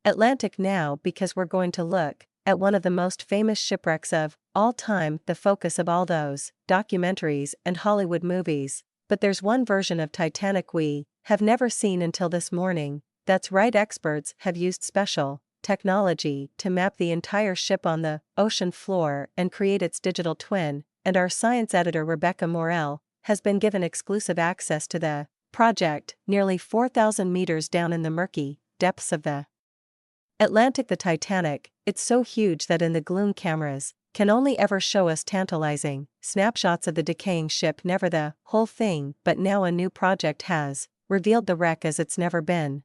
Atlantic now because we're going to look at one of the most famous shipwrecks of all time, the focus of all those documentaries and Hollywood movies. But there's one version of Titanic we have never seen until this morning. That's right, experts have used special technology to map the entire ship on the ocean floor and create its digital twin, and our science editor Rebecca Morell has been given exclusive access to the project nearly 4,000 meters down in the murky depths of the Atlantic. The Titanic, it's so huge that in the gloom cameras can only ever show us tantalizing snapshots of the decaying ship, never the whole thing. But now a new project has revealed the wreck as it's never been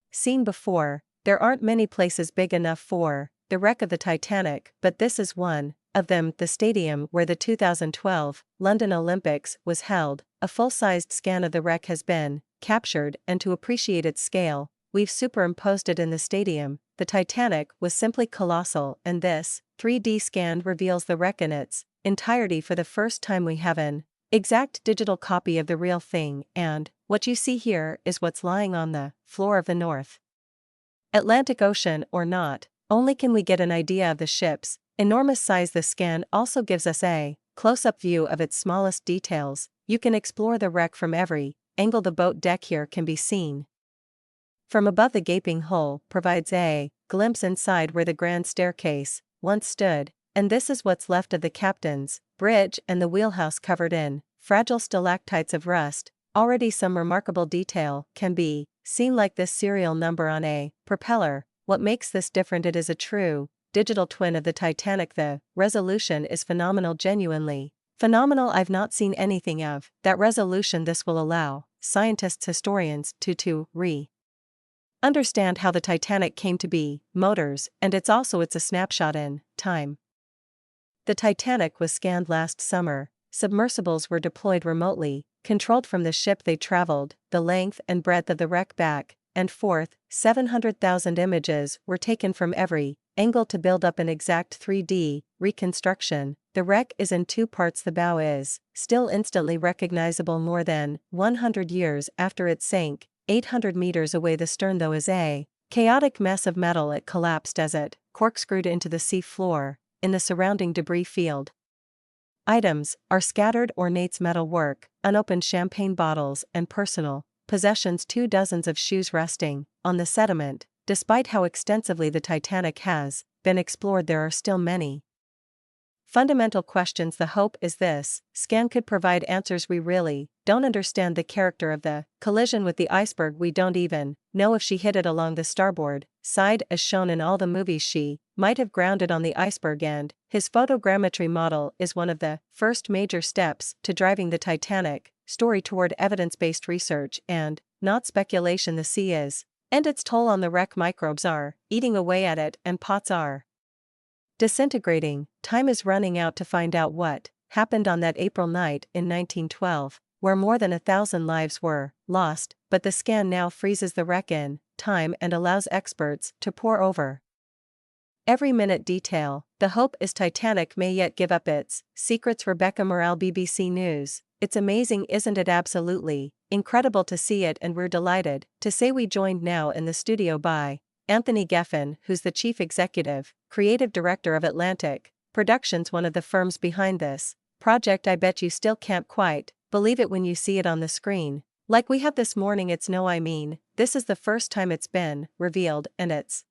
seen before. There aren't many places big enough for the wreck of the Titanic, but this is one of them, the stadium where the 2012 London Olympics was held. A full-sized scan of the wreck has been captured, and to appreciate its scale, we've superimposed it in the stadium. The Titanic was simply colossal, and this 3D scan reveals the wreck in its entirety for the first time. We have an exact digital copy of the real thing, and what you see here is what's lying on the floor of the North Atlantic Ocean. Or not only can we get an idea of the ship's enormous size, the scan also gives us a close-up view of its smallest details. You can explore the wreck from every angle. The boat deck here can be seen from above. The gaping hole provides a glimpse inside where the grand staircase once stood, and this is what's left of the captain's bridge and the wheelhouse covered in fragile stalactites of rust. Already some remarkable detail can be seen, like this serial number on a propeller. What makes this different? It is a true digital twin of the Titanic. The resolution is phenomenal, genuinely phenomenal. I've not seen anything of that resolution. This will allow scientists, historians to understand how the Titanic came to be, motors, and it's a snapshot in time. The Titanic was scanned last summer. Submersibles were deployed remotely, controlled from the ship. They traveled the length and breadth of the wreck back and forth. 700,000 images were taken from every angle to build up an exact 3D reconstruction. The wreck is in two parts. The bow is still instantly recognizable more than 100 years after it sank 800 meters away. The stern, though, is a chaotic mess of metal. It collapsed as it corkscrewed into the sea floor. In the surrounding debris field, items are scattered: ornate metalwork, unopened champagne bottles, and personal possessions. 2 dozens of shoes resting on the sediment. Despite how extensively the Titanic has been explored, there are still many fundamental questions. The hope is this scan could provide answers. We really don't understand the character of the collision with the iceberg. We don't even know if she hit it along the starboard side as shown in all the movies. She might have grounded on the iceberg, and his photogrammetry model is one of the first major steps to driving the Titanic story toward evidence-based research and not speculation. The sea is and its toll on the wreck. Microbes are eating away at it, and pots are disintegrating. Time is running out to find out what happened on that April night in 1912, where more than 1,000 lives were lost. But the scan now freezes the wreck in time and allows experts to pore over every minute detail. The hope is Titanic may yet give up its secrets. Rebecca Morell, BBC News. It's amazing, isn't it? Absolutely incredible to see it, and we're delighted to say we joined now in the studio by Anthony Geffen, who's the chief executive creative director of Atlantic Productions, one of the firms behind this project. I bet you still can't quite believe it when you see it on the screen, like we have this morning. This is the first time it's been revealed, and it's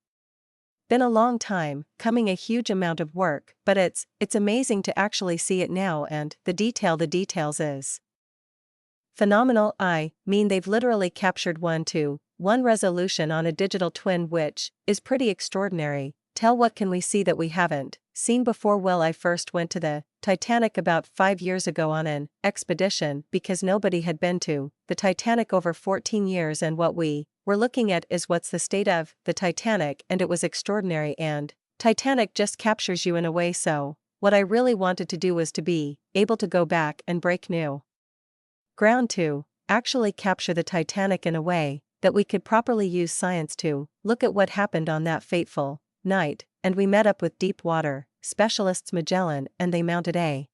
been a long time coming, a huge amount of work, but it's amazing to actually see it now, and the details is phenomenal. They've literally captured 1:1 resolution on a digital twin, which is pretty extraordinary. Tell, what can we see that we haven't seen before? Well, I first went to the Titanic about 5 years ago on an expedition because nobody had been to the Titanic over 14 years, and what we were looking at is what's the state of the Titanic, and it was extraordinary, and Titanic just captures you in a way. So what I really wanted to do was to be able to go back and break new ground to actually capture the Titanic in a way that we could properly use science to look at what happened on that fateful night. And we met up with deep water specialists Magellan, and they mounted a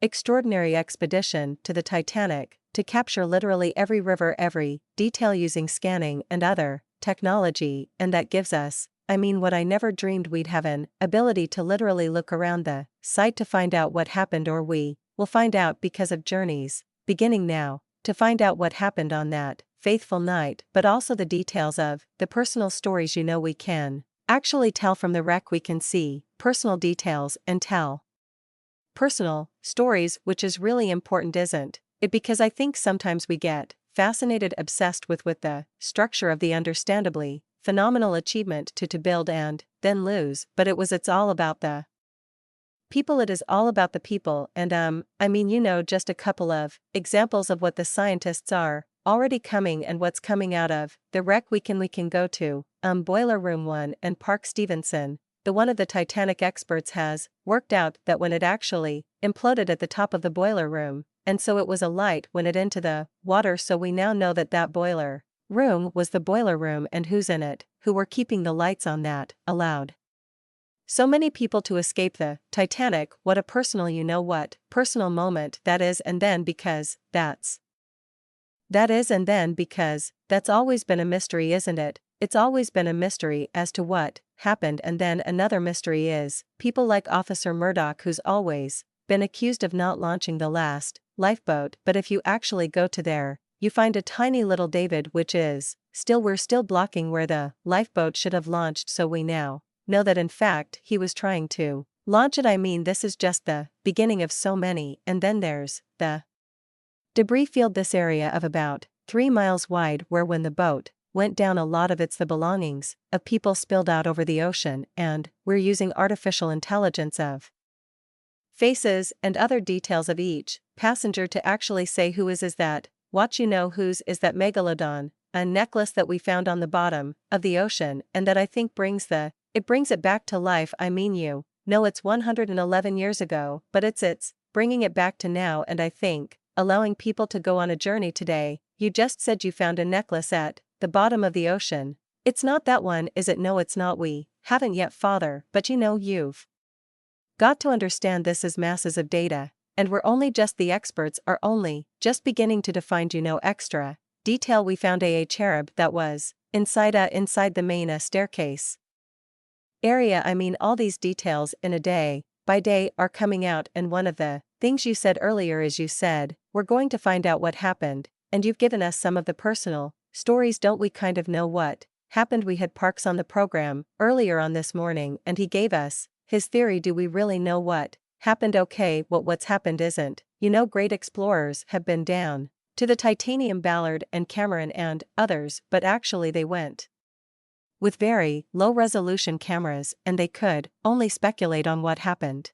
extraordinary expedition to the Titanic to capture literally every river, every detail, using scanning and other technology, and that gives us, what I never dreamed we'd have, an ability to literally look around the site to find out what happened, or we will find out because of journeys, beginning now, to find out what happened on that faithful night, but also the details of the personal stories we can actually tell from the wreck. We can see personal details and tell personal stories, which is really important, isn't it? Because I think sometimes we get fascinated, obsessed with the structure of the understandably phenomenal achievement to build and then lose, but it's all about the people. It is all about the people, and just a couple of examples of what the scientists are already coming and what's coming out of the wreck. We can go to Boiler Room 1, and Park Stevenson, the one of the Titanic experts, has worked out that when it actually imploded at the top of the boiler room, and so it was a light when it into the water, so we now know that boiler room was the boiler room, and who's in it, who were keeping the lights on, that allowed so many people to escape the Titanic. What a personal personal moment that is, and then because that's always been a mystery, isn't it? It's always been a mystery as to what happened, and then another mystery is people like Officer Murdoch, who's always been accused of not launching the last lifeboat, but if you actually go to there, you find a tiny little David, which is we're still blocking where the lifeboat should have launched, so we now know that in fact he was trying to launch it. This is just the beginning of so many, and then there's the debris field, this area of about 3 miles wide, where when the boat went down, a lot of it's the belongings of people spilled out over the ocean, and we're using artificial intelligence of faces and other details of each passenger to actually say who is that watch, whose is that megalodon, a necklace that we found on the bottom of the ocean, and that I think brings it back to life. It's 111 years ago, but it's bringing it back to now, and I think allowing people to go on a journey today. You just said you found a necklace at the bottom of the ocean. It's not that one, is it? No, it's not. We haven't yet, Father, but you've got to understand this is masses of data, and the experts are only just beginning to define extra detail. We found a cherub that was inside the main staircase area. All these details in a day by day are coming out, and one of the things you said earlier is you said we're going to find out what happened, and you've given us some of the personal stories. Don't we kind of know what happened? We had Parks on the program earlier on this morning, and he gave us his theory. Do we really know what happened? Okay, what's happened isn't, great explorers have been down to the Titanium, Ballard and Cameron and others, but actually they went with very low-resolution cameras, and they could only speculate on what happened.